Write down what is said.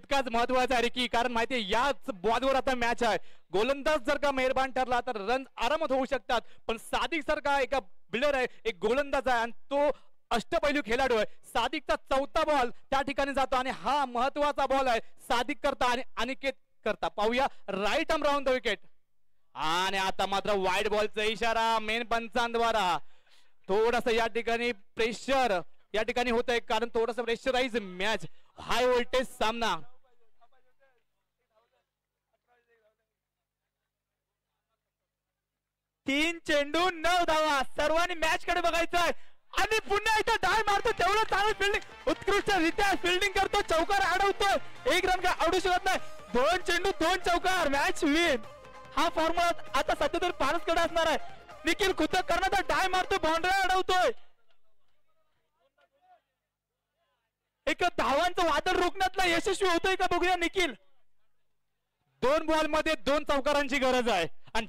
तितकाच महत्वाचा आहे की कारण माहितीये याच बॉलवर आता मॅच आहे. गोलंदाज जर का मेहरबान ठरला तर रन आरामात होऊ शकतात, पण सादिक सारखा एका बिल्डर आहे, एक गोलंदाज आहे आणि तो अष्टपैलू खेळाडू आहे. सादिकचा चौथा बॉल त्या ठिकाणी जातो आणि हा महत्वाचा बॉल आहे सादिक करता आणि अनिकेत करता. पाहूया right arm round the wicket आणि आता मात्र वाईड बॉलचा इशारा मेन पंचांद्वारा. थोडस या ठिकाणी प्रेशर या ठिकाणी होत आहे कारण थोडस प्रेशराइज मॅच, हाय व्होल्टेज सामना. तीन चेंडू 9 धावा. सर्वांनी मॅच कडे बघायचं आहे आणि पुन्हा एकदा डाय मारतो. तेवढं चांगलं फिल्डिंग, उत्कृष्टरित्या फिल्डिंग करतो, चौकार अडवतोय. एक रन काय अडू शकत नाही. 2 चेंडू 2 चौकार, मॅच विन. हा फॉर्म्युला आता सध्या तरी फारच कडे असणार आहे. निखिल खुद करण्याचा डाय मारतो, बाउंड्री अडवतोय. एक धावांचं वादळ रोखण्यात यशस्वी होतोय का बघूया निखिल. 2 बॉल मध्ये 2 चौकारांची गरज आहे आणि